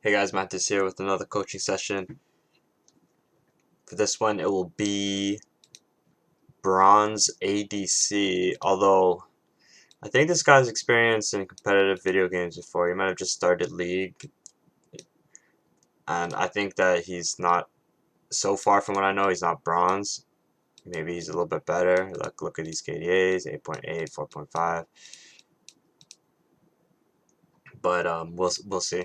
Hey guys, Matt here with another coaching session. For this one, it will be Bronze ADC, although I think this guy's experienced in competitive video games before. He might have just started League, and I think that he's not, so far from what I know, he's not Bronze. Maybe he's a little bit better. Look at these KDAs, 8.8, 4.5. But we'll see.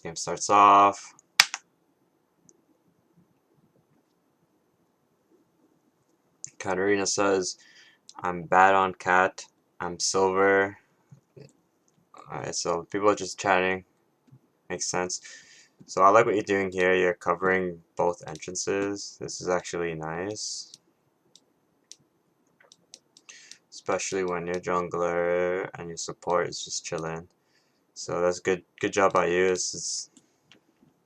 Game starts off. Katarina says, "I'm bad on cat. I'm silver." Alright, so people are just chatting. Makes sense. So I like what you're doing here. You're covering both entrances. This is actually nice. Especially when your jungler and your support is just chilling. So that's good job by you. This is,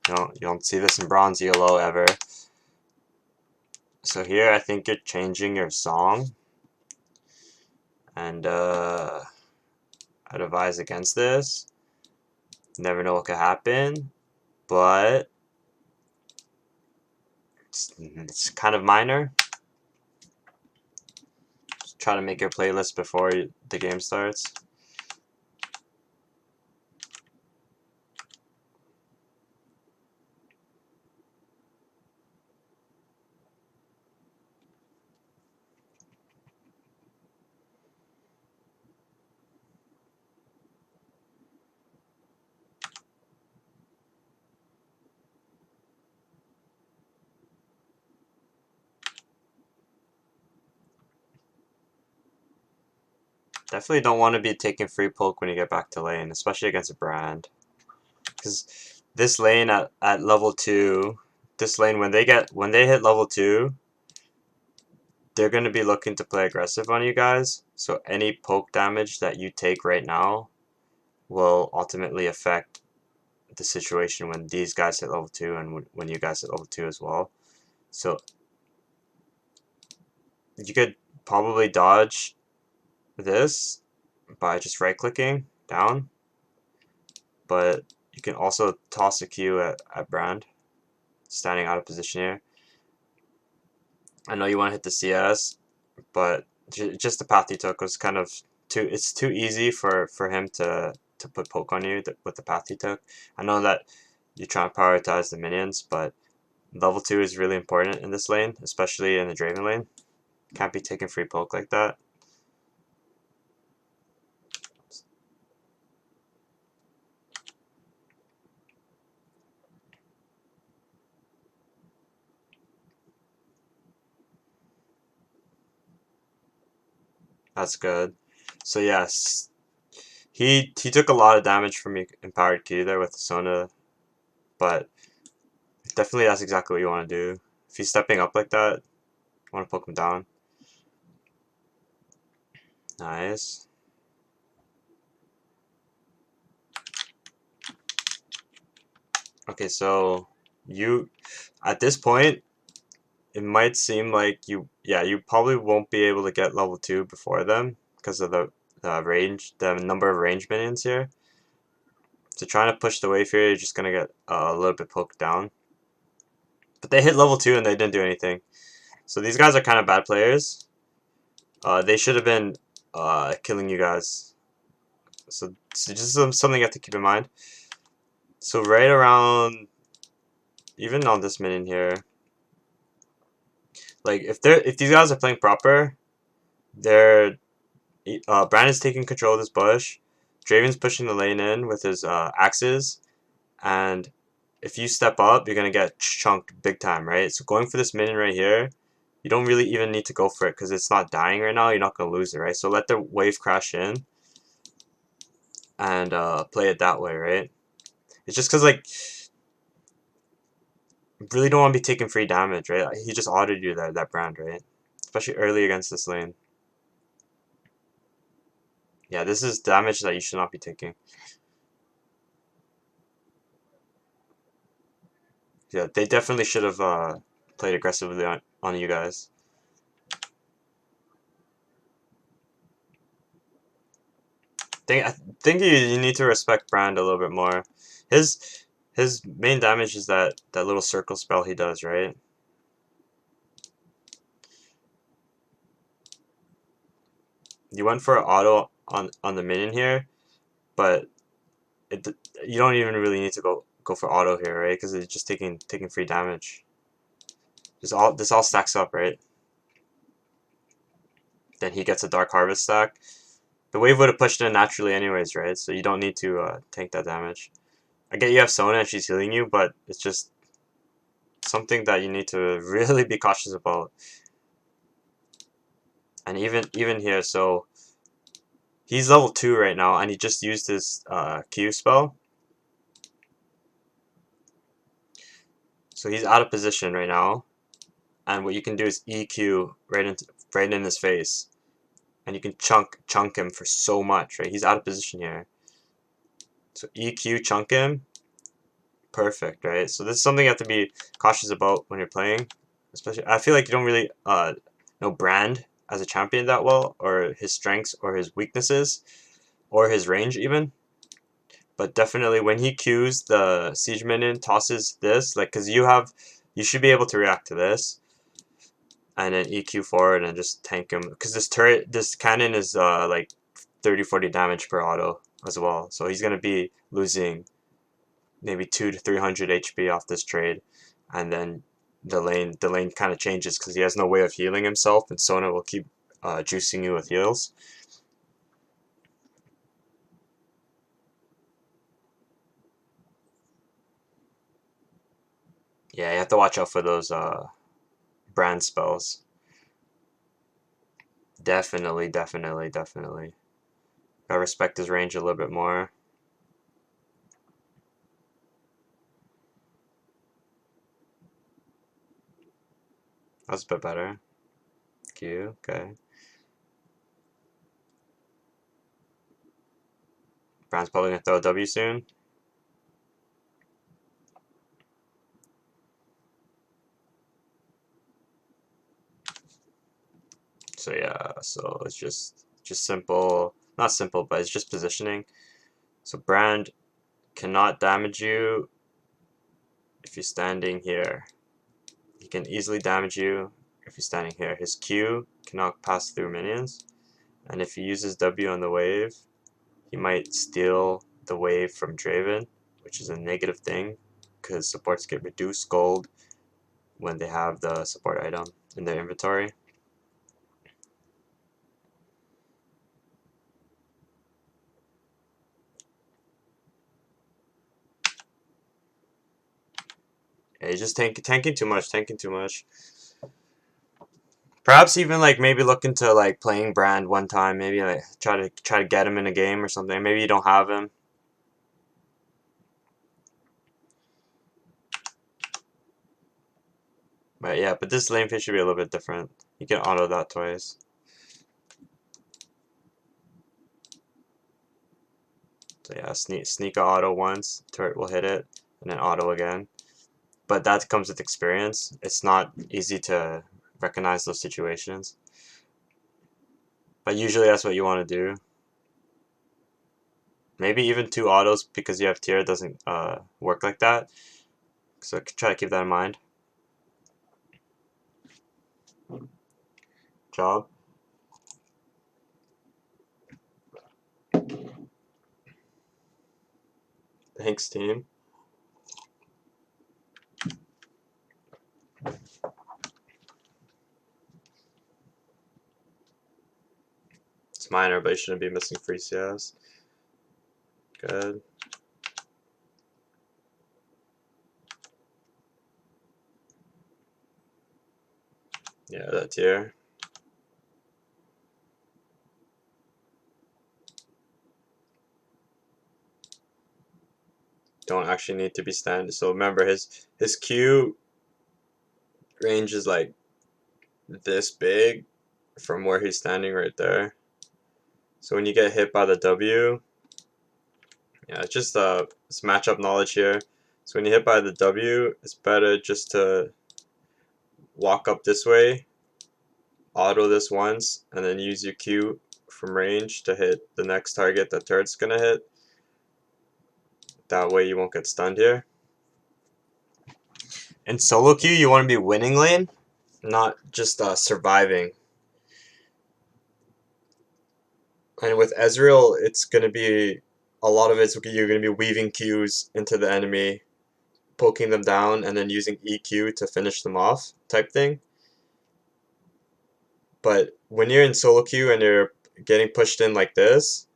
you don't see this in bronze ELO ever. So here I think you're changing your song. And I'd advise against this. Never know what could happen. But it's kind of minor. Just try to make your playlist before the game starts. Definitely don't want to be taking free poke when you get back to lane, especially against a brand. Because this lane at level 2, this lane when they hit level 2, they're going to be looking to play aggressive on you guys. So any poke damage that you take right now will ultimately affect the situation when these guys hit level 2 and when you guys hit level 2 as well. So you could probably dodge this by just right clicking down, but you can also toss a Q at Brand, standing out of position here. I know you want to hit the CS, but just the path he took was kind of it's too easy for him to put poke on you with the path he took. I know that you try to prioritize the minions, but level 2 is really important in this lane, especially in the Draven lane. Can't be taking free poke like that. That's good. So yes, he took a lot of damage from your empowered Q there with the Sona, but definitely that's exactly what you want to do. If he's stepping up like that, you want to poke him down. Nice. Okay, so you at this point, it might seem like you probably won't be able to get level 2 before them because of the number of range minions here. So trying to push the wave here, you're just gonna get a little bit poked down. But they hit level 2 and they didn't do anything. So these guys are kind of bad players. They should have been killing you guys. So just something you have to keep in mind. So right around, even on this minion here, like if these guys are playing proper, they're Brandon's taking control of this bush. Draven's pushing the lane in with his axes, and if you step up, you're gonna get chunked big time, right? So going for this minion right here, you don't really even need to go for it because it's not dying right now. You're not gonna lose it, right? So let the wave crash in and play it that way, right? It's just because like really don't want to be taking free damage, right? He just autoed you that brand, right? Especially early against this lane. Yeah, this is damage that you should not be taking. Yeah, they definitely should have played aggressively on you guys. I think you need to respect Brand a little bit more. His main damage is that little circle spell he does, right? You went for an auto on the minion here, but it you don't even really need to go for auto here, right? Because it's just taking free damage. This all stacks up, right? Then he gets a Dark Harvest stack. The wave would have pushed in naturally anyways, right? So you don't need to tank that damage. I get you have Sona and she's healing you, but it's just something that you need to really be cautious about. And even here, so he's level 2 right now, and he just used his Q spell. So he's out of position right now. And what you can do is EQ right in his face. And you can chunk him for so much, right? He's out of position here. So EQ chunk him. Perfect, right? So this is something you have to be cautious about when you're playing. Especially, I feel like you don't really know Brand as a champion that well, or his strengths, or his weaknesses, or his range even. But definitely when he Qs the siege minion, tosses this, like, because you should be able to react to this, and then EQ forward and just tank him. Because this cannon is like 30-40 damage per auto as well. So he's gonna be losing maybe 200 to 300 HP off this trade, and then the lane kind of changes because he has no way of healing himself, and Sona will keep juicing you with heals. Yeah, you have to watch out for those brand spells. Definitely, definitely, definitely. Gotta respect his range a little bit more. That's a bit better. Q, okay. Brand's probably gonna throw a W soon. So yeah, so it's just simple, not simple, but it's just positioning. So Brand cannot damage you if you're standing here. He can easily damage you if you're standing here. His Q cannot pass through minions, and if he uses W on the wave, he might steal the wave from Draven, which is a negative thing, because supports get reduced gold when they have the support item in their inventory. Yeah, he's just tanking too much, tanking too much. Perhaps even like maybe look into like playing Brand one time, maybe like try to get him in a game or something. Maybe you don't have him. But yeah, but this lane phase should be a little bit different. You can auto that twice. So yeah, sneak a auto once, turret will hit it, and then auto again. But that comes with experience. It's not easy to recognize those situations. But usually that's what you want to do. Maybe even 2 autos because you have tier doesn't work like that. So try to keep that in mind. Job. Thanks, team. It's minor, but you shouldn't be missing free CS. Good. Yeah, that tier. Don't actually need to be standing. So remember, his Q range is like this big from where he's standing right there. So when you get hit by the W, yeah, it's just it's matchup knowledge here. So when you hit by the W, it's better just to walk up this way, auto this once, and then use your Q from range to hit the next target the turret's gonna hit. That way you won't get stunned here. In solo queue, you want to be winning lane, not just surviving. And with Ezreal, it's gonna be a lot of it's you're gonna be weaving Qs into the enemy, poking them down, and then using EQ to finish them off type thing. But when you're in solo queue and you're getting pushed in like this,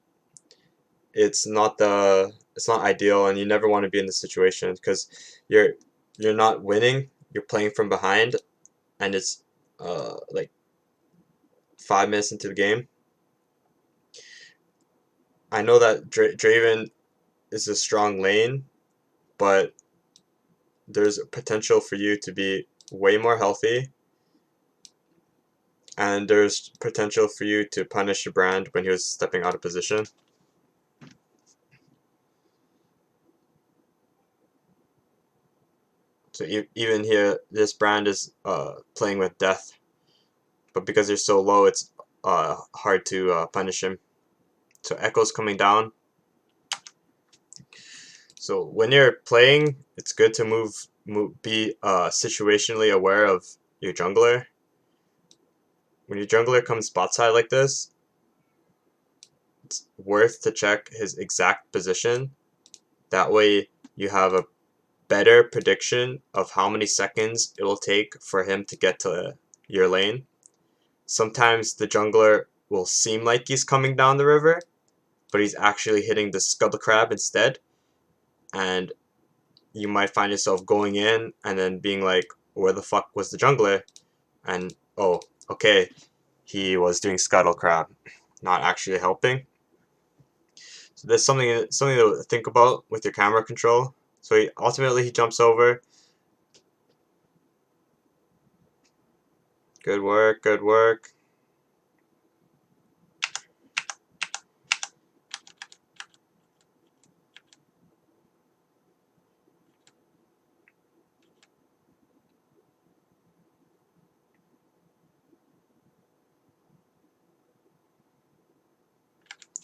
it's not ideal, and you never want to be in this situation because you're not winning. You're playing from behind, and it's like 5 minutes into the game. I know that Draven is a strong lane, but there's potential for you to be way more healthy, and there's potential for you to punish your brand when he was stepping out of position. So even here, this brand is playing with death, but because you're so low, it's hard to punish him. So Echo's coming down. So when you're playing, it's good to be situationally aware of your jungler. When your jungler comes bot side like this, it's worth to check his exact position. That way you have a better prediction of how many seconds it will take for him to get to your lane. Sometimes the jungler will seem like he's coming down the river, but he's actually hitting the scuttle crab instead. And you might find yourself going in and then being like, where the fuck was the jungler? And oh, okay, he was doing scuttle crab, not actually helping. So there's something to think about with your camera control. So ultimately he jumps over. Good work, good work.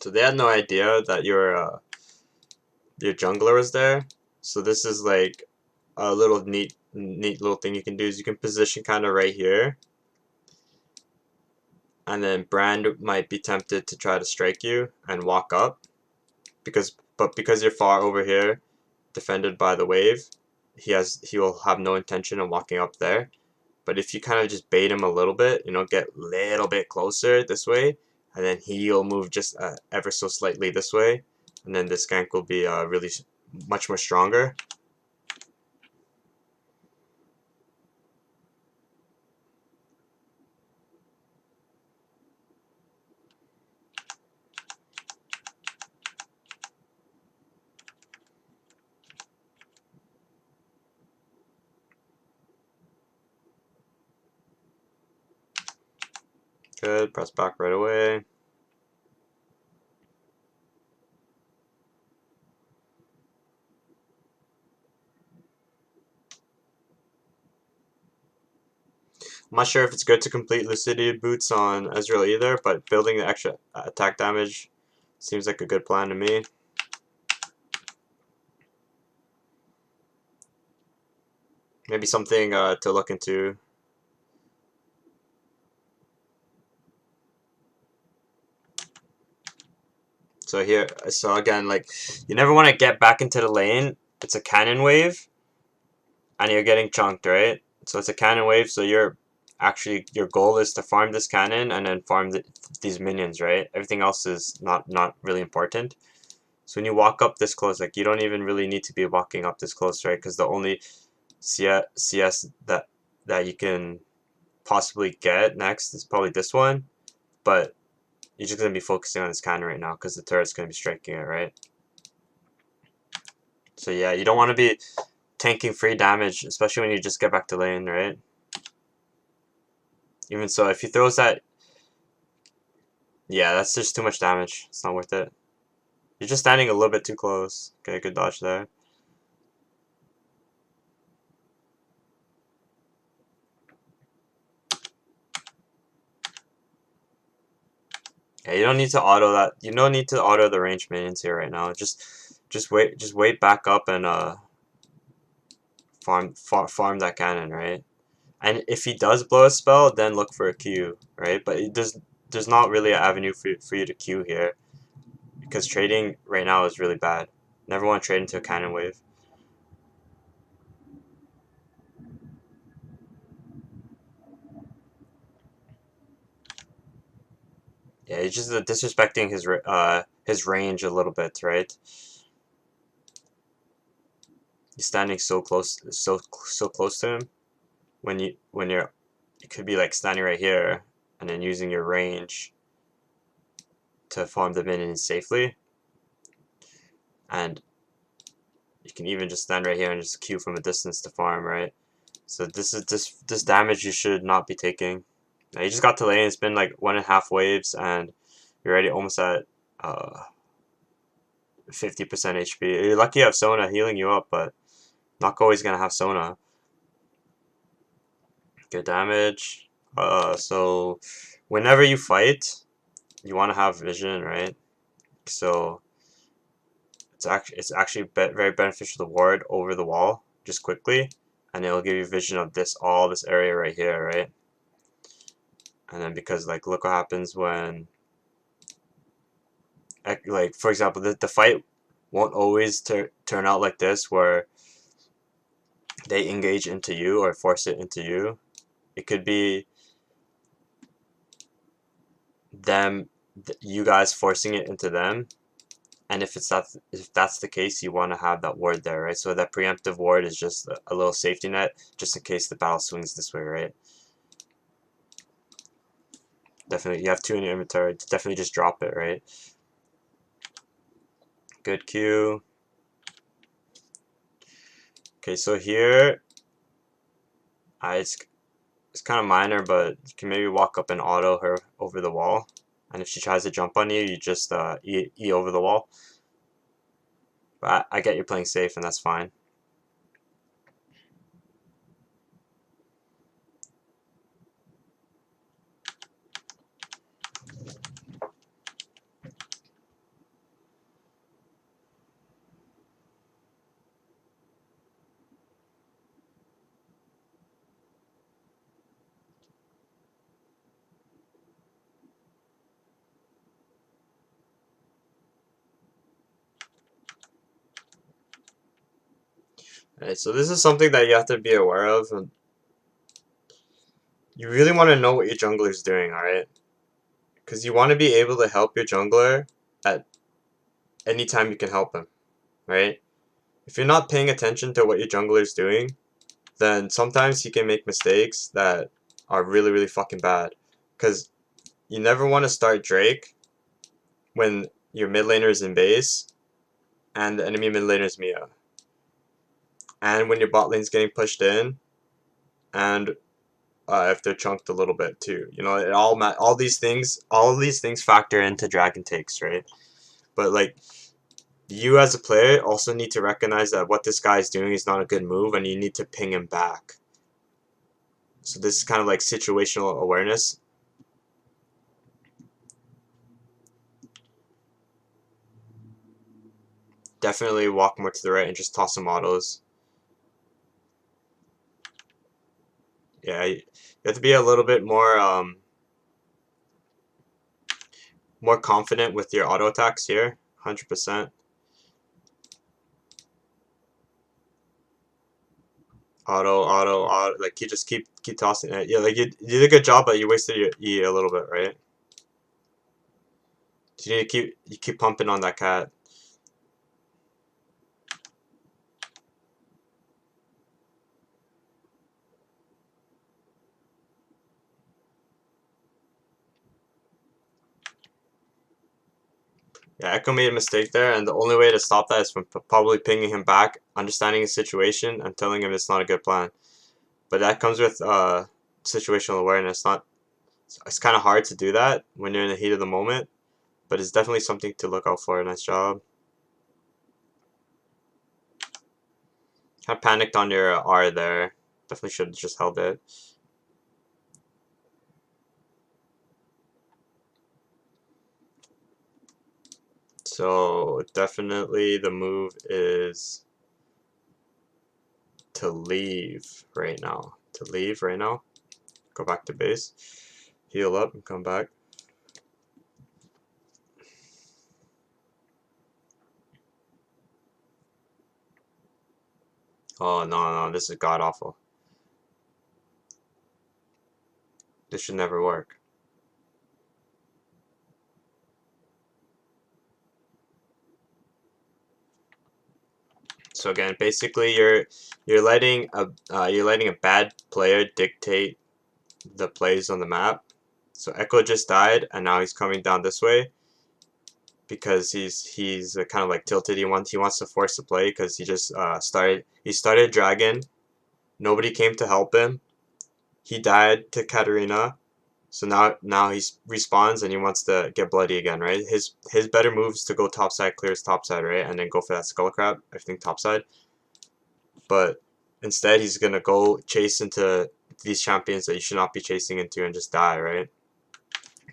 So they had no idea that your jungler was there. So this is like a little neat little thing you can do is you can position kind of right here, and then Brand might be tempted to try to strike you and walk up, because you're far over here, defended by the wave, he will have no intention of walking up there. But if you kind of just bait him a little bit, get a little bit closer this way, and then he'll move just ever so slightly this way, and then this gank will be really much more stronger. Good, press back right away. I'm not sure if it's good to complete Lucidity Boots on Ezreal either, but building the extra attack damage seems like a good plan to me. Maybe something to look into. So again, like, you never want to get back into the lane. It's a cannon wave, and you're getting chunked, right? So it's a cannon wave, so your goal is to farm this cannon and then farm these minions, right? Everything else is not really important. So when you walk up this close, like, you don't even really need to be walking up this close, right? Because the only CS that you can possibly get next is probably this one, but you're just gonna be focusing on this cannon right now because the turret's gonna be striking it, right? So yeah, you don't want to be tanking free damage, especially when you just get back to lane, right? Even so, if he throws that, yeah, that's just too much damage. It's not worth it. You're just standing a little bit too close. Okay, good dodge there. Yeah, you don't need to auto that. You don't need to auto the range minions here right now. Just wait back up and farm that cannon, right? And if he does blow a spell, then look for a Q, right? But there's not really an avenue for you to Q here because trading right now is really bad. Never want to trade into a cannon wave. Yeah, he's just disrespecting his range a little bit, right? He's standing so close to him. When you could be like standing right here and then using your range to farm the minions safely, and you can even just stand right here and just queue from a distance to farm, right? So this damage you should not be taking. Now you just got to lane. It's been like 1.5 waves, and you're already almost at 50% HP. You're lucky you have Sona healing you up, but not always gonna have Sona. Good damage. So whenever you fight, you want to have vision, right? So it's actually very beneficial to ward over the wall just quickly, and it'll give you vision of all this area right here, right? And then because like look what happens when like for example the fight won't always turn out like this where they engage into you or force it into you. It could be them you guys forcing it into them. And if that's the case, you want to have that ward there, right? So that preemptive ward is just a little safety net, just in case the battle swings this way, right? Definitely, you have 2 in your inventory. Definitely just drop it, right? Good Q. Okay, so here, it's kind of minor, but you can maybe walk up and auto her over the wall. And if she tries to jump on you, you just E over the wall. But I get you're playing safe, and that's fine. Alright, so this is something that you have to be aware of. You really want to know what your jungler is doing, alright? Because you want to be able to help your jungler at any time you can help him, right? If you're not paying attention to what your jungler is doing, then sometimes he can make mistakes that are really, really fucking bad. Because you never want to start Drake when your mid laner is in base and the enemy mid laner is Mia. And when your bot lane's getting pushed in, and if they're chunked a little bit too, you know, all these things factor into dragon takes, right? But like you as a player also need to recognize that what this guy is doing is not a good move, and you need to ping him back. So this is kind of like situational awareness. Definitely walk more to the right and just toss some autos. Yeah, you have to be a little bit more confident with your auto attacks here. 100%. Auto. Like you just keep tossing it. Yeah, like you did a good job, but you wasted your E a little bit, right? So you need to keep pumping on that cat. Yeah, Echo made a mistake there, and the only way to stop that is from probably pinging him back, understanding his situation, and telling him it's not a good plan. But that comes with situational awareness. Not It's kind of hard to do that when you're in the heat of the moment, but it's definitely something to look out for. Nice job. Kind of panicked on your R there. Definitely should have just held it. So definitely the move is to leave right now. Go back to base. Heal up and come back. Oh no, this is god awful. This should never work. So again, basically you're letting a bad player dictate the plays on the map. So Echo just died, and now he's coming down this way because he's kind of like tilted. He wants to force the play because he just started dragon. Nobody came to help him. He died to Katarina. So now he respawns and he wants to get bloody again, right? His better move is to go topside, clears topside, right? And then go for that skull crab, I think topside. But instead he's gonna go chase into these champions that you should not be chasing into and just die, right?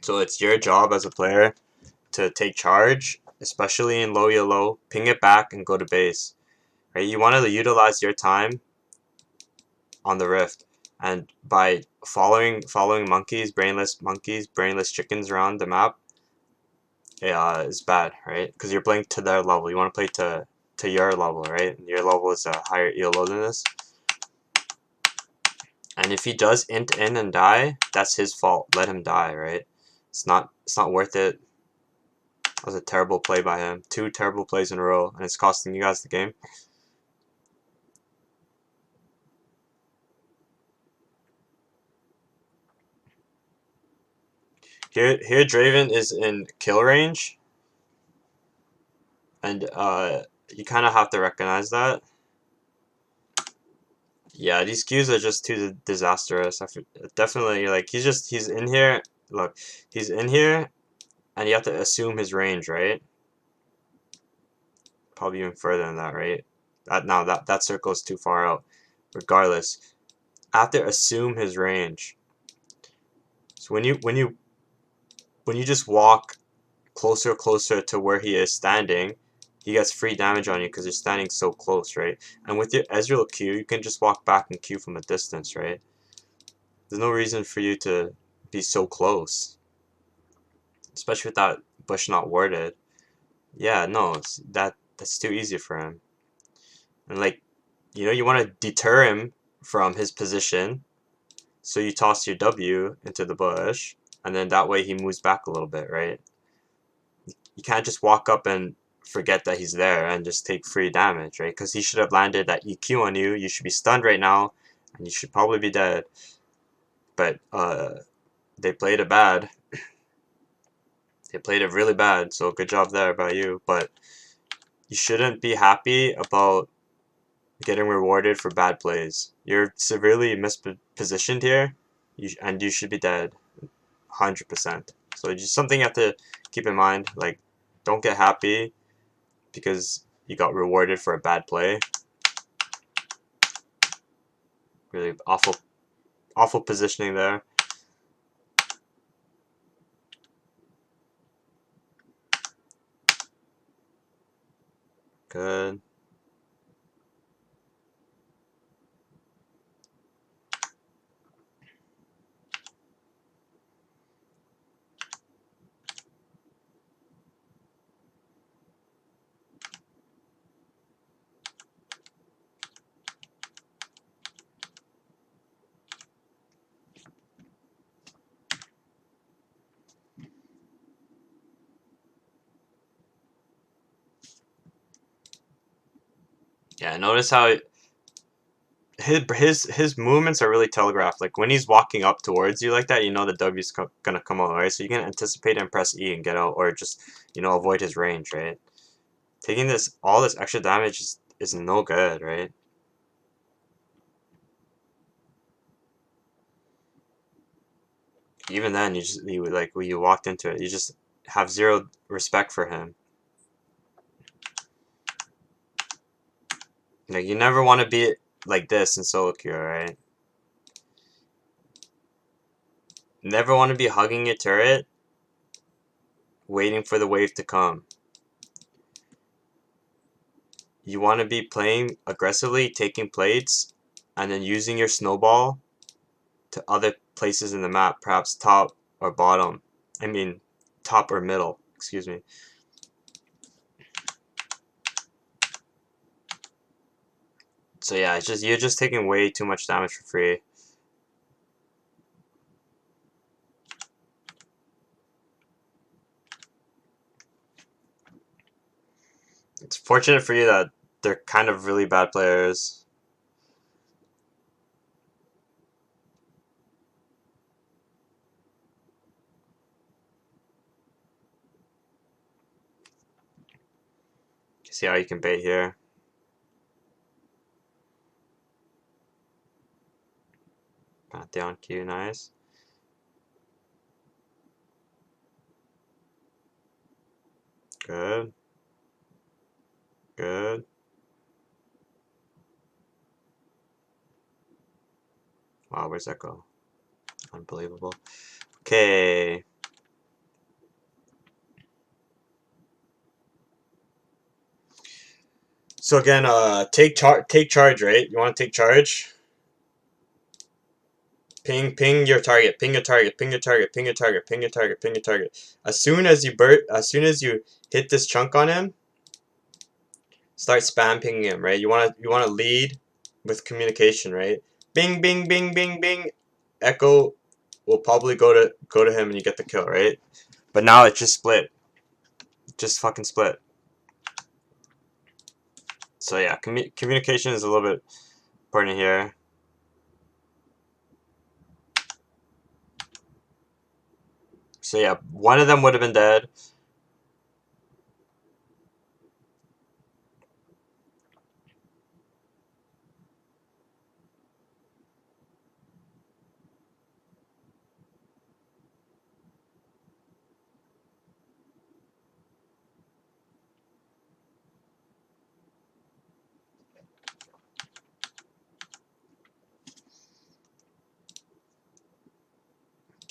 So it's your job as a player to take charge, especially in low yellow, ping it back and go to base. Right? You want to utilize your time on the rift, and by following brainless chickens around the map, is bad, right? Because you're playing to their level. You want to play to your level, right? Your level is a higher ELO than this. And if he does int in and die, that's his fault. Let him die, right? It's not worth it. That was a terrible play by him. 2 terrible plays in a row, and it's costing you guys the game. Here Draven is in kill range, and you kind of have to recognize that. Yeah, these queues are just too disastrous. Definitely, like, he's in here. Look, he's in here, and you have to assume his range, right? Probably even further than that, right? That circle is too far out. Regardless, I have to assume his range. So when you just walk closer to where he is standing, he gets free damage on you because you're standing so close, right? And with your Ezreal Q, you can just walk back and Q from a distance, right? There's no reason for you to be so close, especially with that bush not warded. Yeah, no, that's too easy for him. And like, you want to deter him from his position, so you toss your W into the bush, and then that way he moves back a little bit, right? You can't just walk up and forget that he's there and just take free damage, right? Because he should have landed that EQ on you. You should be stunned right now, and you should probably be dead. But they played it bad. They played it really bad, so good job there by you. But you shouldn't be happy about getting rewarded for bad plays. You're severely mispositioned here, and you should be dead, 100%. So just something you have to keep in mind. Like, don't get happy because you got rewarded for a bad play. Really awful positioning there. Good. Yeah, notice how his movements are really telegraphed. Like, when he's walking up towards you like that, you know the W's gonna come out, right? So you can anticipate and press E and get out, or just avoid his range, right? Taking all this extra damage is no good, right? Even then, like, when you walked into it, you just have zero respect for him. Like, you never want to be like this in solo queue, right? Never want to be hugging your turret, waiting for the wave to come. you want to be playing aggressively, taking plates, and then using your snowball to other places in the map, perhaps top or bottom. I mean, top or middle, excuse me. So yeah, it's just, you're just taking way too much damage for free. It's fortunate for you that they're kind of really bad players. See how you can bait here. Pantheon Q, nice. Good. Good. Wow, where's that go? Unbelievable. Okay. So again, take charge, right? You want to take charge? Ping your target, ping your target, ping your target, ping your target, ping your target, ping your target. As soon as you hit this chunk on him, start spam pinging him, right? You wanna lead with communication, right? Bing bing bing bing bing. Echo will probably go to him and you get the kill, right? But now it's just split. Just fucking split. So yeah, communication is a little bit important here. So yeah, one of them would have been dead.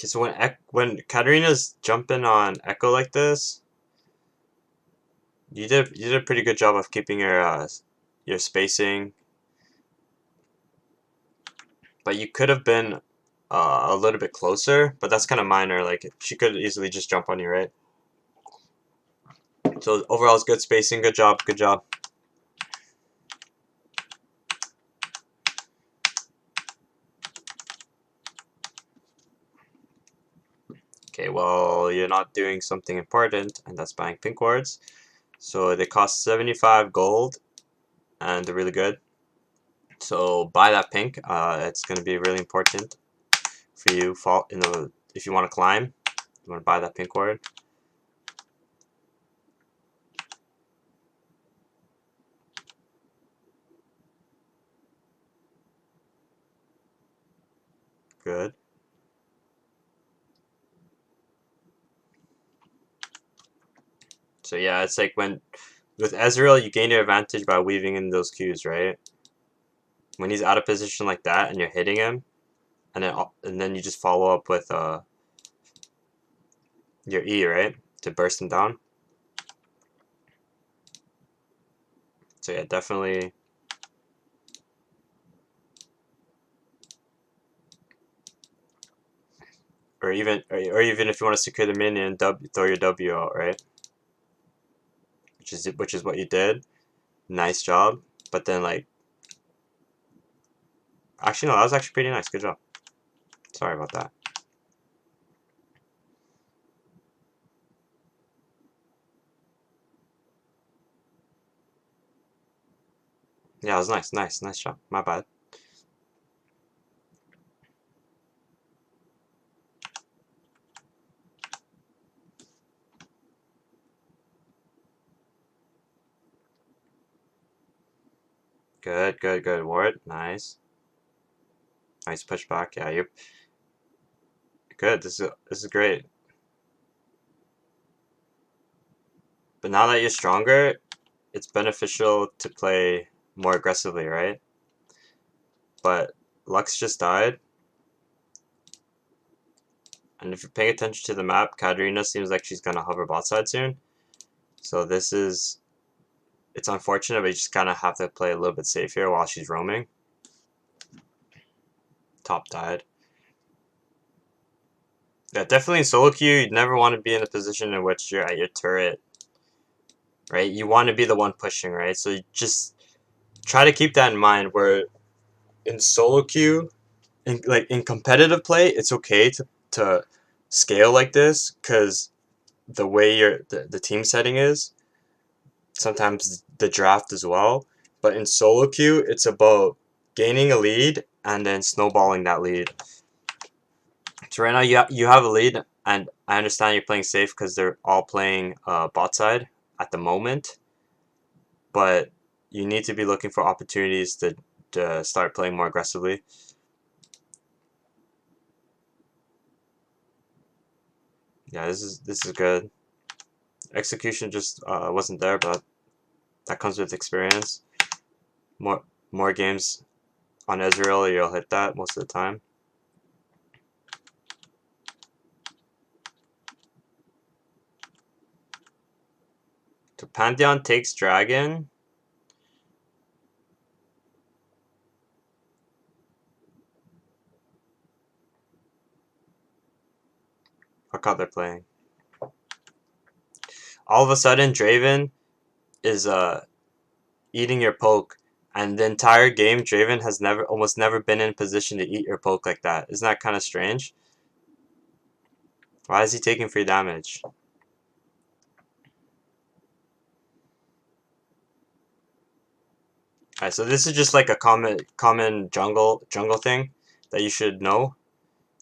Okay, so when Katarina's jumping on Echo like this, you did a pretty good job of keeping your spacing, but you could have been a little bit closer, but that's kind of minor. Like she could easily just jump on you, right? So overall, it's good spacing. Good job. Good job. Okay, well, you're not doing something important, and that's buying pink wards. So they cost 75 gold, and they're really good. So buy that pink. It's going to be really important for you. If you want to climb, you want to buy that pink ward. Good. So yeah, it's like with Ezreal, you gain your advantage by weaving in those Qs, right? When he's out of position like that, and you're hitting him, and then you just follow up with your E, right, to burst him down. So yeah, definitely. Or even if you want to secure the minion, throw your W out, right? Which is what you did. Nice job. But then like, actually no, that was actually pretty nice. Good job. Sorry about that. Yeah, it was nice, nice job. My bad. Good, good, good. Ward, nice. Nice pushback. Yeah, you're good. This is great. But now that you're stronger, it's beneficial to play more aggressively, right? But Lux just died. And if you're paying attention to the map, Katarina seems like she's gonna hover bot side soon. So this is it's unfortunate, but you just kind of have to play a little bit safe here while she's roaming. Top died. Yeah, definitely in solo queue, you'd never want to be in a position in which you're at your turret, right? You want to be the one pushing, right? So you just try to keep that in mind, where in solo queue, in competitive play, it's okay to scale like this, because the way the team setting is, sometimes the draft as well. But in solo queue, it's about gaining a lead and then snowballing that lead. So right now you have a lead, and I understand you're playing safe because they're all playing bot side at the moment. But you need to be looking for opportunities to start playing more aggressively. Yeah, this is good. Execution just wasn't there, but that comes with experience. More games on Ezreal, you'll hit that most of the time. So Pantheon takes Dragon. What card they're playing? All of a sudden, Draven is eating your poke, and the entire game, Draven has almost never been in position to eat your poke like that. Isn't that kind of strange? Why is he taking free damage? Alright, so this is just like a common jungle thing that you should know.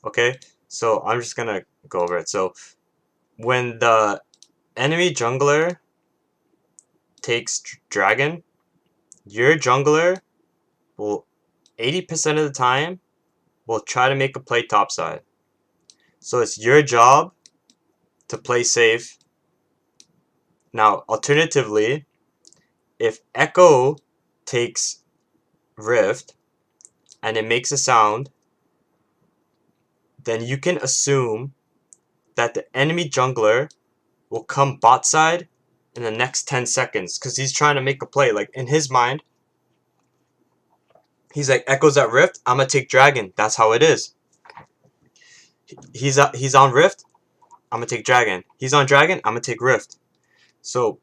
Okay, so I'm just gonna go over it. So when the enemy jungler takes dragon, your jungler will 80% of the time will try to make a play topside. So it's your job to play safe. Now, alternatively, if Echo takes Rift and it makes a sound, then you can assume that the enemy jungler will come bot side in the next 10 seconds because he's trying to make a play. Like, in his mind, he's like, Echo's at Rift, I'm gonna take Dragon. That's how it is. He's on Rift, I'm gonna take Dragon. He's on Dragon, I'm gonna take Rift. So,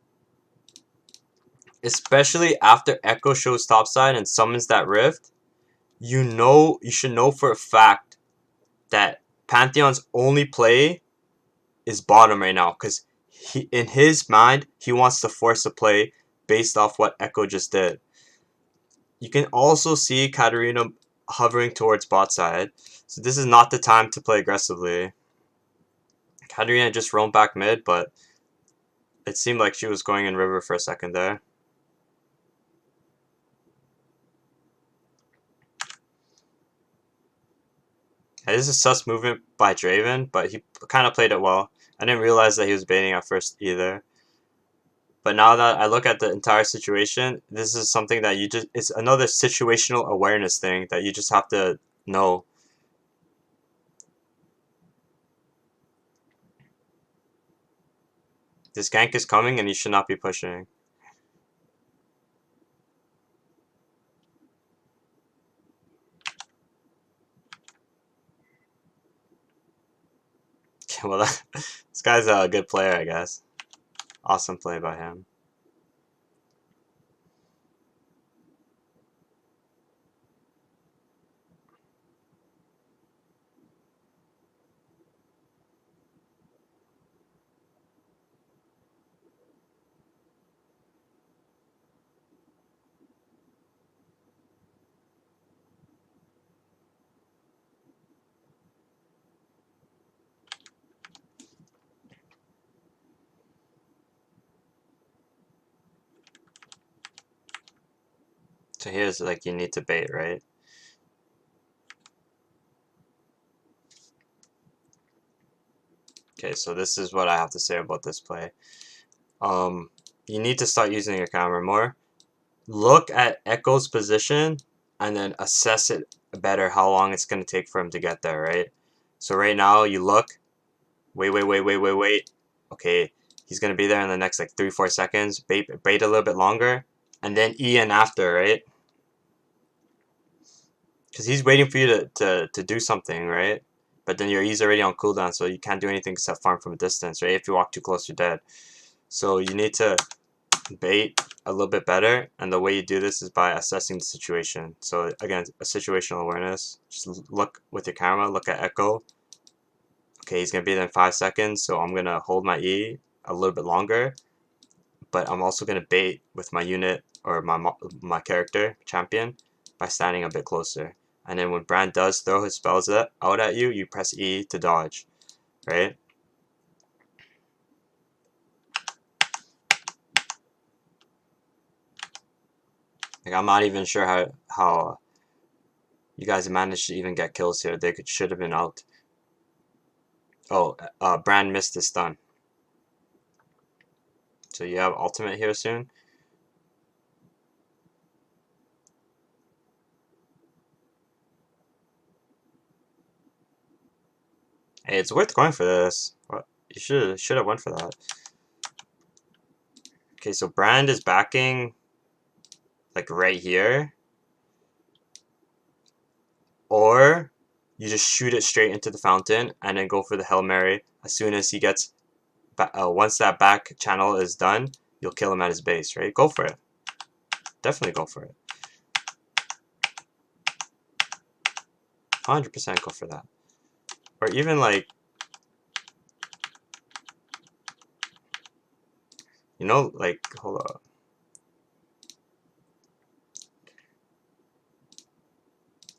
especially after Echo shows topside and summons that Rift, you should know for a fact that Pantheon's only play is bottom right now, because in his mind, he wants to force a play based off what Echo just did. You can also see Katarina hovering towards bot side, so this is not the time to play aggressively. Katarina just roamed back mid, but it seemed like she was going in river for a second there. Yeah, this is a sus movement by Draven, but he kind of played it well. I didn't realize that he was baiting at first either. But now that I look at the entire situation, this is something that it's another situational awareness thing that you just have to know. This gank is coming and you should not be pushing. Well, this guy's a good player, I guess. Awesome play by him. So here's like you need to bait, right? Okay, so this is what I have to say about this play. You need to start using your camera more. Look at Echo's position and then assess it better how long it's going to take for him to get there, right? So right now you look, wait. Okay, He's gonna be there in the next like 3-4 seconds. Bait a little bit longer, and then E in after, right? Because he's waiting for you to do something, right? But then your E's already on cooldown, so you can't do anything except farm from a distance, right? If you walk too close, you're dead. So you need to bait a little bit better, and the way you do this is by assessing the situation. So again, a situational awareness. Just look with your camera, look at echo. Okay, he's gonna be there in 5 seconds, so I'm gonna hold my E a little bit longer, but I'm also gonna bait with my unit or my character champion by standing a bit closer. And then when Brand does throw his spells out at you, you press E to dodge, right? Like, I'm not even sure how you guys managed to even get kills here. They should have been out. Oh, Brand missed his stun. So you have ultimate here soon. Hey, it's worth going for this. What? You should have went for that. Okay, so Brand is backing like right here. Or you just shoot it straight into the fountain and then go for the Hail Mary. As soon as he gets once that back channel is done, you'll kill him at his base, right? Go for it. Definitely go for it. 100% go for that. Or even like, you know, like, hold on.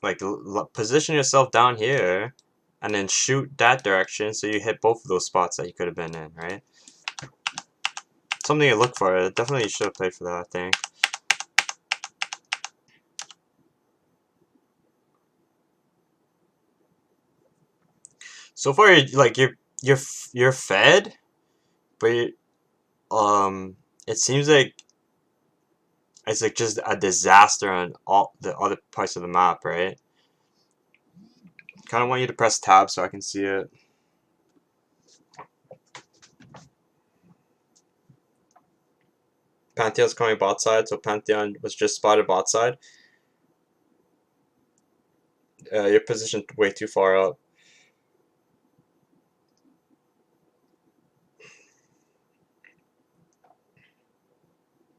Like, position yourself down here and then shoot that direction so you hit both of those spots that you could have been in, right? Something to look for. Definitely you should have played for that, I think. So far, like you're fed, but it seems like it's like just a disaster on all the other parts of the map, right? Kind of want you to press tab so I can see it. Pantheon's coming bot side, so Pantheon was just spotted bot side. You're positioned way too far up.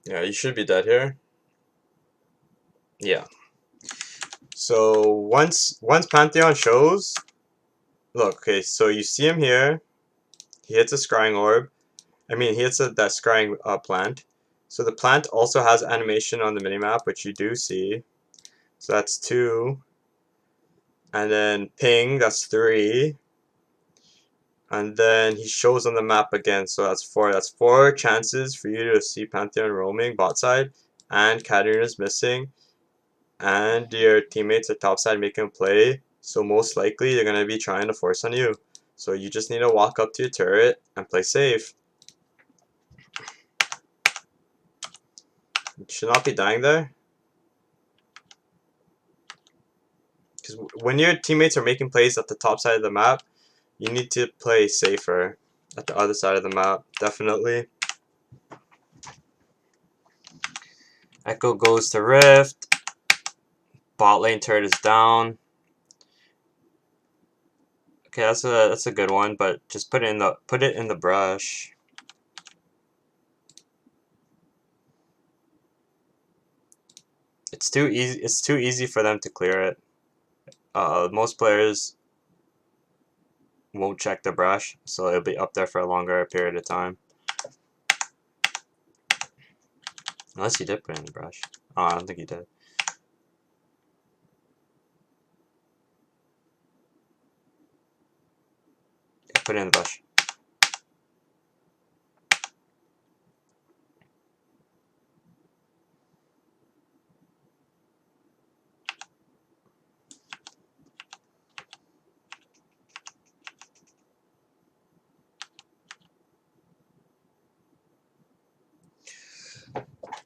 Yeah, you should be dead here. Yeah. So once Pantheon shows, look, okay, so you see him here. He hits a scrying orb. I mean, he hits that scrying plant. So the plant also has animation on the minimap, which you do see. So that's 2. And then ping, that's 3. And then he shows on the map again, so that's 4. That's 4 chances for you to see Pantheon roaming bot side, and Katarina's missing, and your teammates at top side making a play, so most likely they're going to be trying to force on you. So you just need to walk up to your turret and play safe. You should not be dying there. Because when your teammates are making plays at the top side of the map, you need to play safer at the other side of the map, definitely. Echo goes to Rift. Bot lane turret is down. Okay, that's a good one, but just put it in the brush. It's too easy. It's too easy for them to clear it. Most players won't check the brush, so it'll be up there for a longer period of time. Unless you did put it in the brush. Oh, I don't think you did. Yeah, put it in the brush.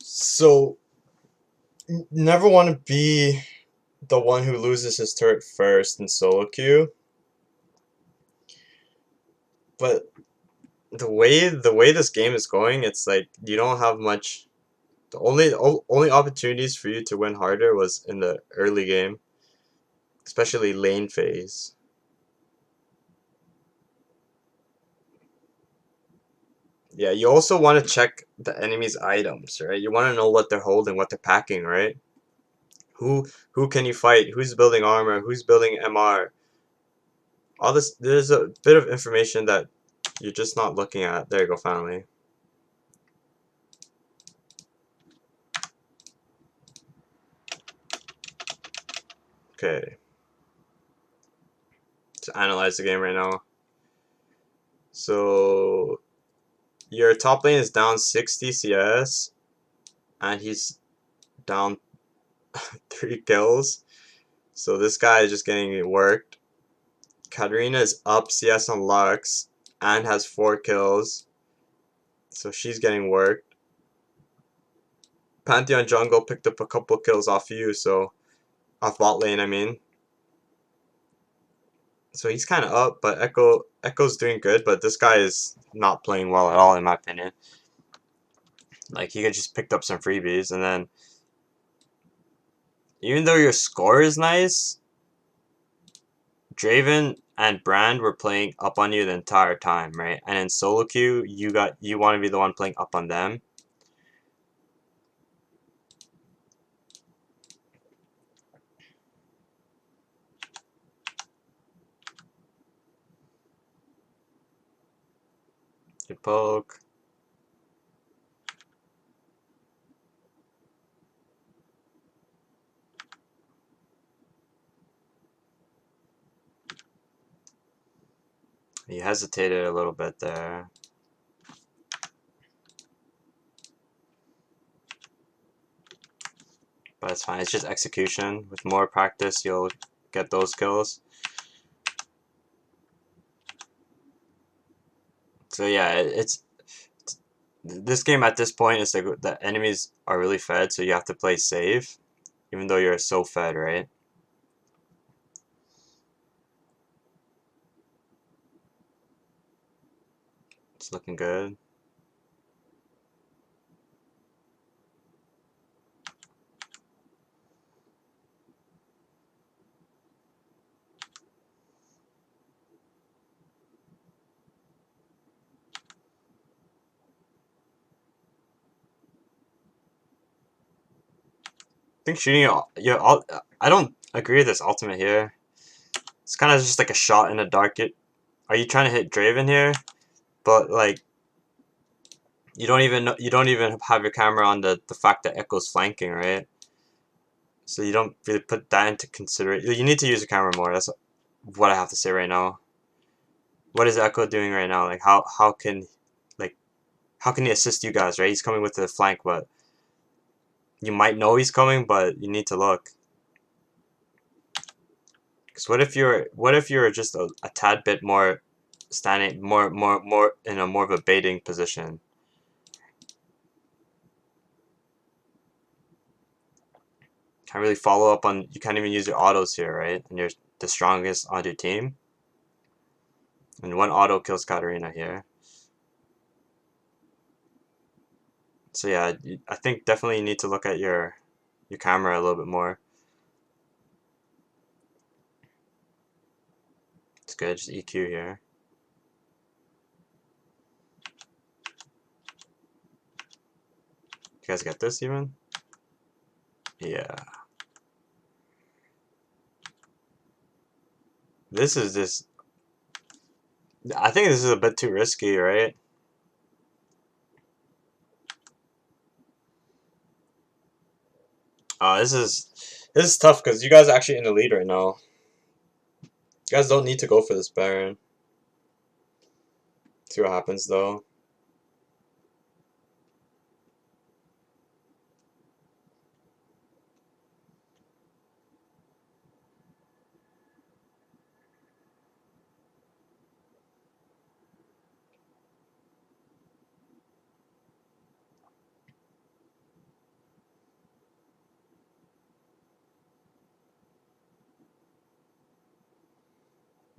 So, never want to be the one who loses his turret first in solo queue. But the way this game is going, it's like you don't have much. The only opportunities for you to win harder was in the early game, especially lane phase. Yeah, you also want to check the enemy's items, right? You want to know what they're holding, what they're packing, right? Who can you fight? Who's building armor? Who's building MR? All this, there's a bit of information that you're just not looking at. There you go, finally. Okay. To analyze the game right now. So your top lane is down 60 CS, and he's down 3 kills. So this guy is just getting worked. Katarina is up CS on Lux and has 4 kills. So she's getting worked. Pantheon jungle picked up a couple kills off you, so off bot lane, I mean. So he's kind of up, but Echo's doing good, but this guy is not playing well at all, in my opinion. Like, he could just picked up some freebies, and then even though your score is nice, Draven and Brand were playing up on you the entire time, right? And in solo queue, you want to be the one playing up on them. Good poke. He hesitated a little bit there. But it's fine. It's just execution. With more practice, you'll get those kills. So yeah, it's this game at this point is like the enemies are really fed, so you have to play safe, even though you're so fed, right? It's looking good. I think shooting your I don't agree with this ultimate here. It's kind of just like a shot in the dark. Are you trying to hit Draven here? But like you don't even have your camera on the fact that Echo's flanking, right? So you don't really put that into consideration. You need to use your camera more. That's what I have to say right now. What is Echo doing right now? Like like how can he assist you guys, right? He's coming with the flank, but you might know he's coming, but you need to look. Because what if you're just a tad bit more standing more in a more of a baiting position? Can't really follow up on. You can't even use your autos here, right? And you're the strongest on your team. And one auto kills Katarina here. So yeah, I think definitely you need to look at your camera a little bit more. It's good, just EQ here. You guys get this even? Yeah. This is just. I think this is a bit too risky, right? This is tough because you guys are actually in the lead right now. You guys don't need to go for this Baron. See what happens though.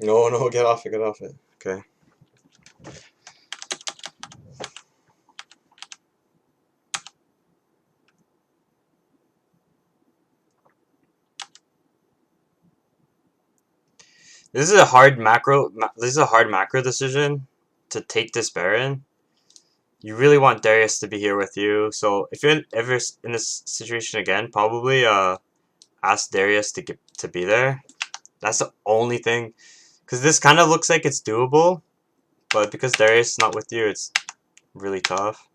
No, no, get off it, get off it. Okay. This is a hard macro. This is a hard macro decision to take this Baron. You really want Darius to be here with you. So if you're ever in this situation again, probably ask Darius to be there. That's the only thing, because this kind of looks like it's doable, but because Darius is not with you, it's really tough.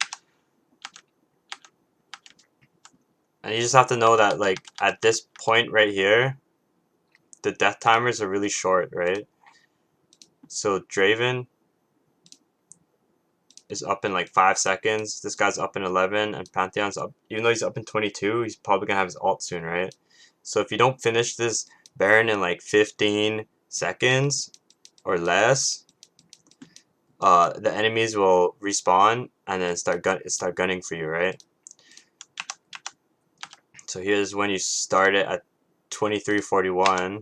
And you just have to know that, like, at this point right here, the death timers are really short, right? So Draven is up in like 5 seconds. This guy's up in 11, and Pantheon's up. Even though he's up in 22, he's probably gonna have his ult soon, right? So if you don't finish this Baron in like 15 seconds or less, the enemies will respawn and then start gunning for you, right? So here's when you start it at 23:41,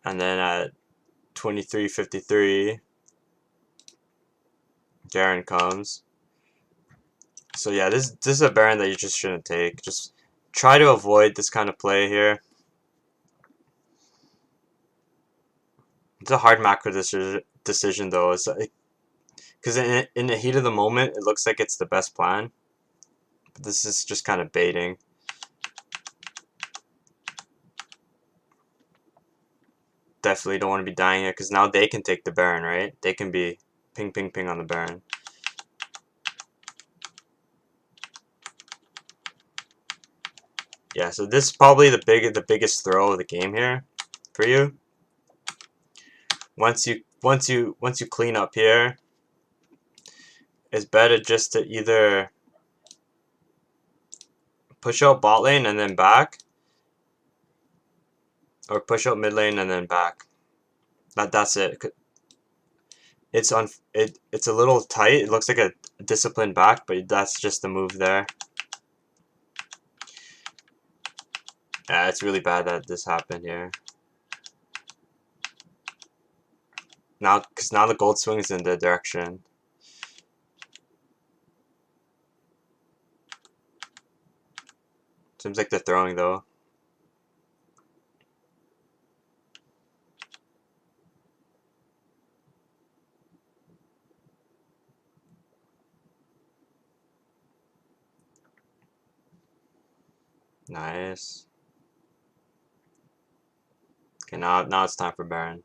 and then at 23:53, Garen comes. So yeah, this is a Baron that you just shouldn't take. Just try to avoid this kind of play here. It's a hard macro decision though. It's because in the heat of the moment, it looks like it's the best plan. But this is just kind of baiting. Definitely don't want to be dying here because now they can take the Baron, right? They can be ping, ping, ping on the Baron. Yeah, so this is probably the biggest throw of the game here for you. Once you clean up here, it's better just to either push out bot lane and then back, or push out mid lane and then back. That's it. It's a little tight. It looks like a disciplined back, but that's just the move there. Yeah, it's really bad that this happened here. Now, because now the gold swings in the direction. Seems like they're throwing though. Nice. Okay, now it's time for Baron.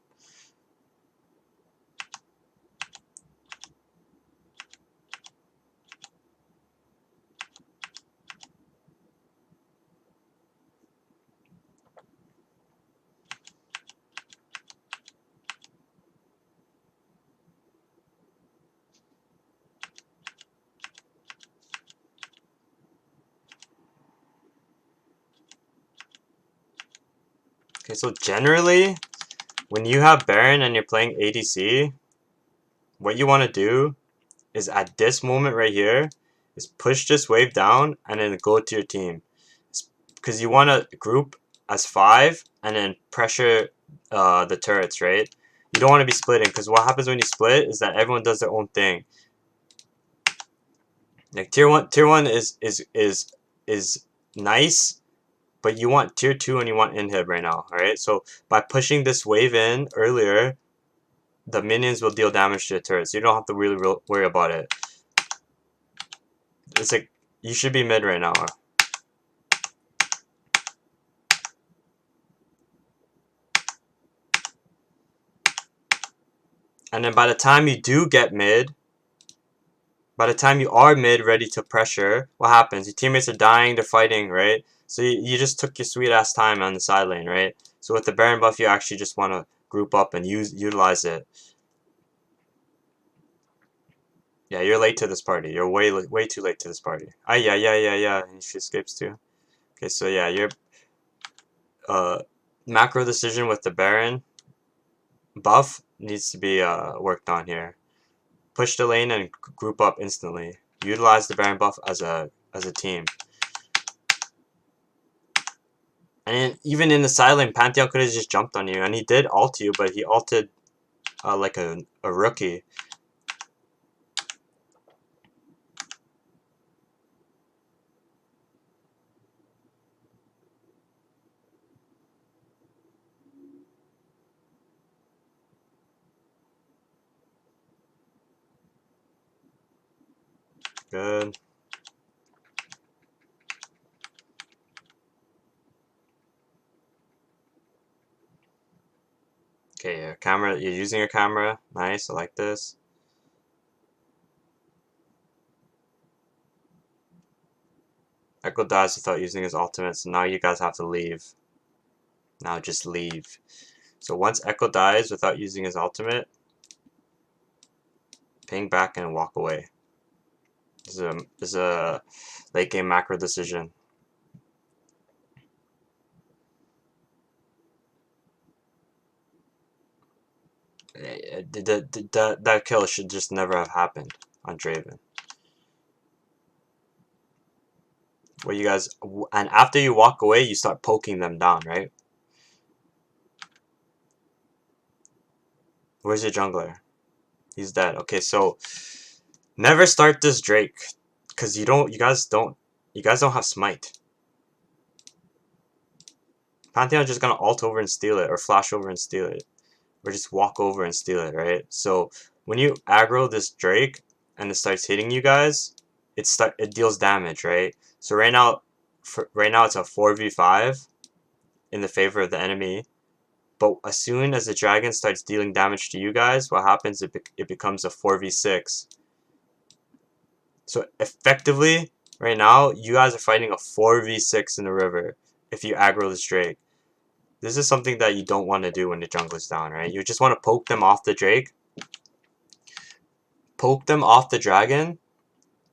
Okay, so generally, when you have Baron and you're playing ADC, what you want to do is at this moment right here, is push this wave down and then go to your team. Because you want to group as 5 and then pressure the turrets, right? You don't want to be splitting, because what happens when you split is that everyone does their own thing. Like tier one is nice, but you want tier 2 and you want inhib right now, alright? So by pushing this wave in earlier, the minions will deal damage to the turrets. So you don't have to really worry about it. It's like, you should be mid right now. And then by the time you do get mid, by the time you are mid ready to pressure, what happens? Your teammates are dying, they're fighting, right? So you just took your sweet ass time on the side lane, right? So with the Baron buff, you actually just want to group up and utilize it. Yeah, you're late to this party. You're way too late to this party. Ah, yeah. And she escapes too. Okay, so yeah, your macro decision with the Baron buff needs to be worked on here. Push the lane and group up instantly. Utilize the Baron buff as a team. And even in the side lane, Pantheon could have just jumped on you, and he did ult you, but he ulted like a rookie. good. Okay, your camera, you're using your camera. Nice, I like this. Echo dies without using his ultimate, so now you guys have to leave. Now just leave. So once Echo dies without using his ultimate, ping back and walk away. This is a late game macro decision. That kill should just never have happened on Draven. Where you guys, and after you walk away, you start poking them down, right? Where's your jungler? He's dead. Okay, so never start this Drake, cause you guys don't have smite. Pantheon just gonna ult over and steal it, or flash over and steal it, or just walk over and steal it, right? So when you aggro this Drake and it starts hitting you guys, it deals damage, right? So right now it's a 4v5 in the favor of the enemy. But as soon as the dragon starts dealing damage to you guys, what happens? It becomes a 4v6. So effectively, right now, you guys are fighting a 4v6 in the river if you aggro this Drake. This is something that you don't want to do when the jungler's down, right? You just want to poke them off the Drake. Poke them off the dragon.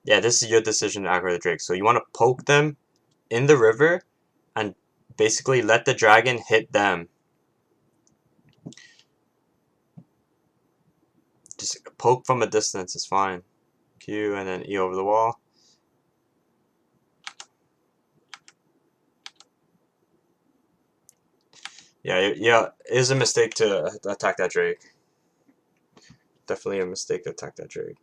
Yeah, this is your decision to aggro the Drake. So you want to poke them in the river and basically let the dragon hit them. Just poke from a distance is fine. Q and then E over the wall. Yeah, it is a mistake to attack that Drake. Definitely a mistake to attack that Drake.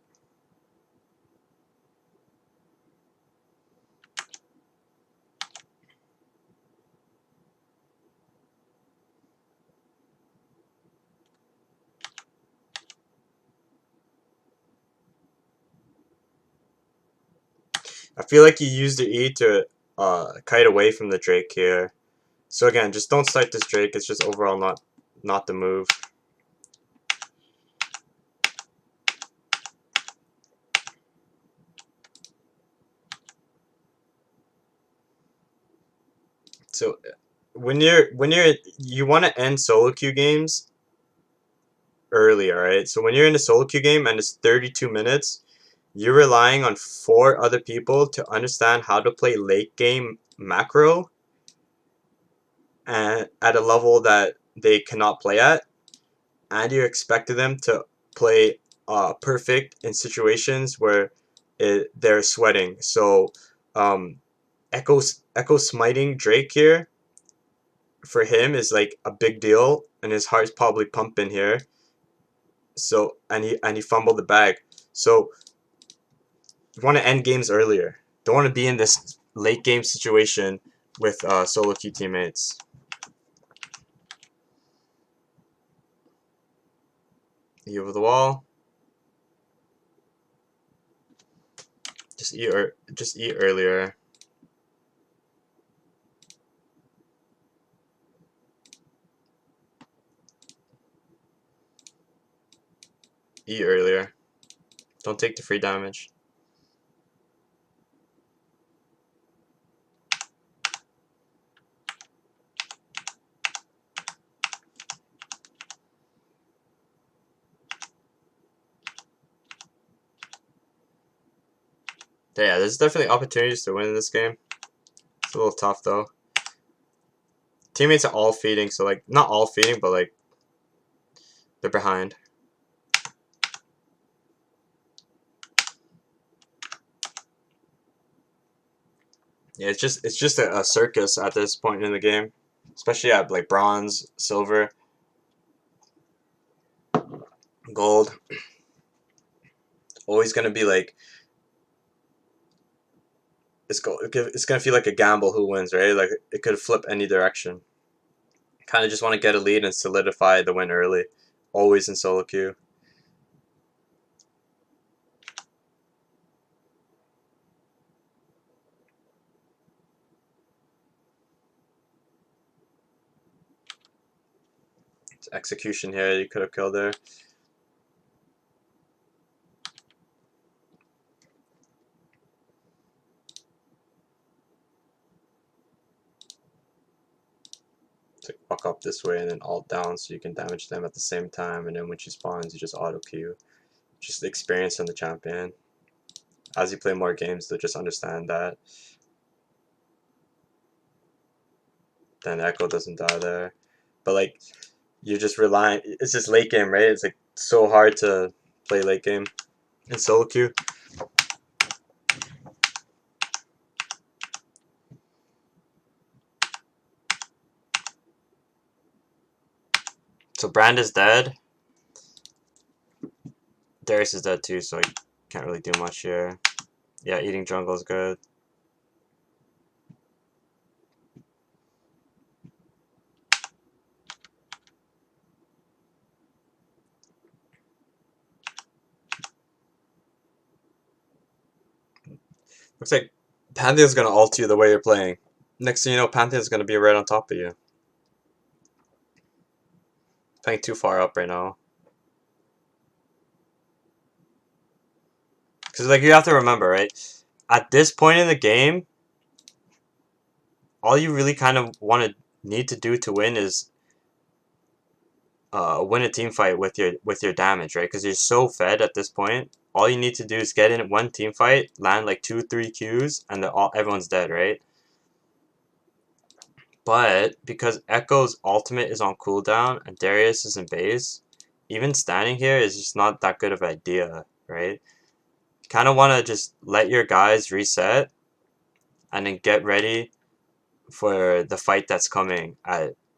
I feel like you used the E to kite away from the Drake here. So again, just don't start this Drake. It's just overall not the move. So when you want to end solo queue games early, alright? So when you're in a solo queue game and it's 32 minutes, you're relying on 4 other people to understand how to play late game macro and at a level that they cannot play at, and you expected them to play perfect in situations where they're sweating. So Echo smiting Drake here for him is like a big deal, and his heart's probably pumping here. So and he fumbled the bag. So you want to end games earlier. Don't want to be in this late game situation with solo queue teammates. E over the wall. Just eat earlier. Eat earlier. Don't take the free damage. Yeah, there's definitely opportunities to win in this game. It's a little tough though. Teammates are all feeding, so like not all feeding, but like they're behind. Yeah, it's just a circus at this point in the game, especially at like bronze, silver, gold. Always gonna be like it's gonna feel like a gamble who wins, right? Like it could flip any direction. Kind of just want to get a lead and solidify the win early. Always in solo queue. execution here, you could have killed her. So walk up this way and then alt down so you can damage them at the same time, and then when she spawns you just auto Q. Just the experience on the champion. As you play more games they'll just understand that. Then Echo doesn't die there. But like you're just relying, it's just late game, right? It's like so hard to play late game in solo queue. So Brand is dead. Darius is dead too, so I can't really do much here. Yeah, eating jungle is good. Looks like Pantheon's gonna ult you the way you're playing. Next thing you know, Pantheon's gonna be right on top of you. Playing too far up right now. Because like you have to remember, right? At this point in the game, all you really kind of need to do to win is win a team fight with your damage, right? Because you're so fed at this point. All you need to do is get in one team fight, land like 2-3 Qs, and everyone's dead, right? But because Echo's ultimate is on cooldown and Darius is in base, even standing here is just not that good of an idea, right? You kind of want to just let your guys reset and then get ready for the fight that's coming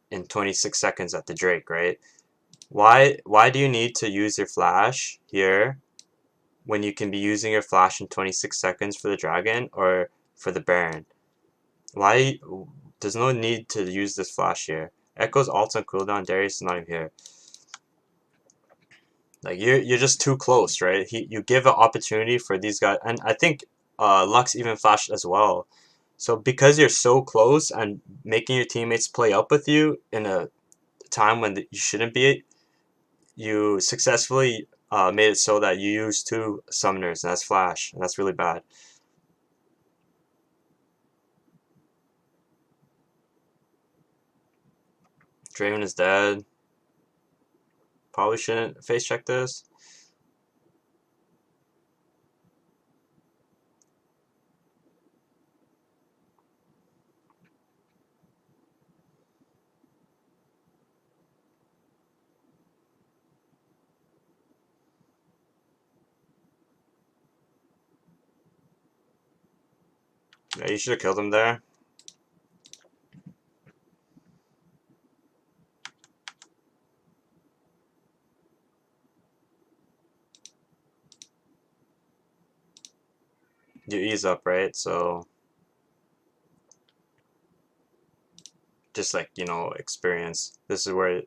in 26 seconds at the Drake, right? Why do you need to use your flash here when you can be using your flash in 26 seconds for the dragon or for the Baron? Why? There's no need to use this flash here. Echo's ult on cooldown, Darius is not even here. Like you're just too close, right? You give an opportunity for these guys, and I think Lux even flashed as well. So because you're so close and making your teammates play up with you in a time when you shouldn't be, you successfully made it so that you use two summoners, and that's flash, and that's really bad. Draven is dead. Probably shouldn't face check this. Yeah, you should have killed him there. You ease up, right? So just like, experience. This is where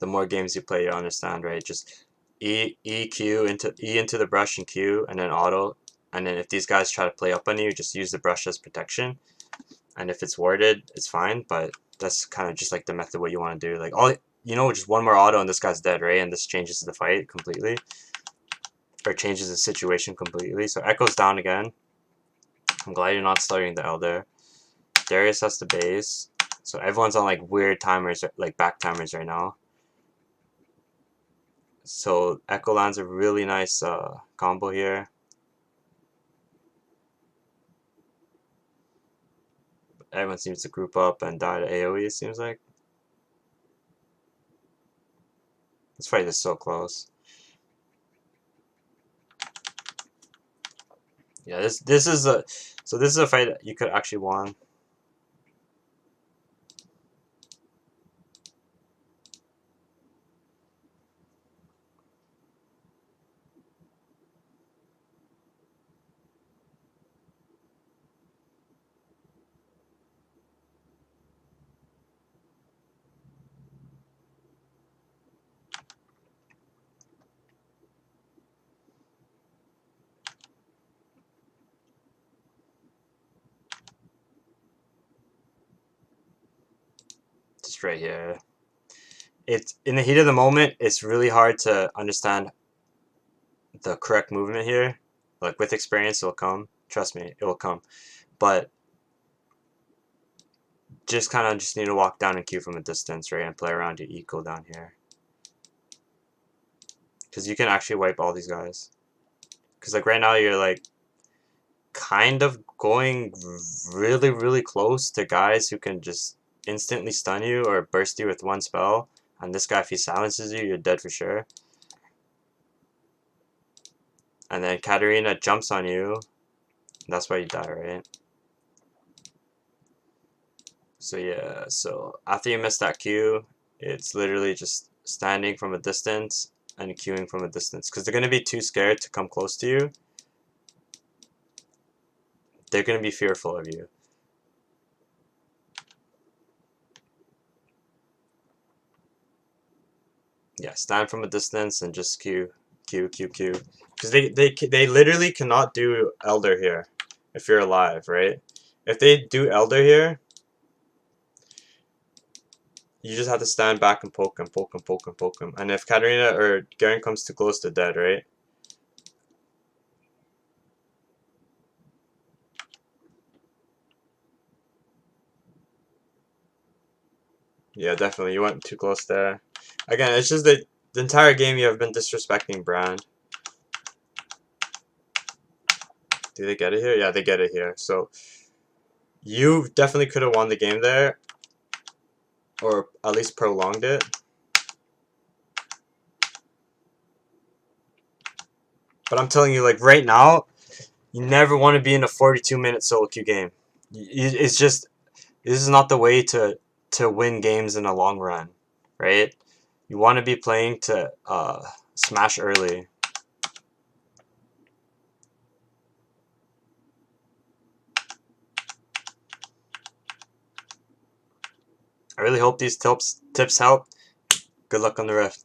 the more games you play, you understand, right? Just Q into E into the brush and Q, and then auto. And then if these guys try to play up on you, just use the brush as protection. And if it's warded, it's fine. But that's kind of just like the method what you want to do. Like just one more auto and this guy's dead, right? And this changes the fight completely, or changes the situation completely. So Echo's down again. I'm glad you're not starting the Elder. Darius has the base. So everyone's on like weird timers, like back timers right now. So Echo lands a really nice combo here. Everyone seems to group up and die to AoE, it seems like. This fight is so close. Yeah, this is a fight that you could actually won. Just right here. it's in the heat of the moment, it's really hard to understand the correct movement here. Like with experience, it'll come. Trust me, it will come. But just kind of just need to walk down and Q from a distance, right, and play around your eco down here. Because you can actually wipe all these guys. Because like right now you're like kind of going really, really close to guys who can just instantly stun you or burst you with one spell. And this guy, if he silences you, you're dead for sure. And then Katarina jumps on you. That's why you die, right? So yeah, so after you miss that Q, it's literally just standing from a distance and queuing from a distance. Because they're going to be too scared to come close to you. They're going to be fearful of you. Yeah, stand from a distance and just Q. Because they literally cannot do Elder here if you're alive, right? If they do Elder here, you just have to stand back and poke him, poke him, poke him, poke him. And if Katarina or Garen comes too close, they're dead, right? Yeah, definitely. You went too close there. Again, it's just that the entire game you have been disrespecting Brand. Do they get it here? Yeah, they get it here. So you definitely could have won the game there, or at least prolonged it. But I'm telling you, like right now, you never want to be in a 42-minute solo queue game. It's just this is not the way to win games in a long run, right? You want to be playing to smash early. I really hope these tips help. Good luck on the rift.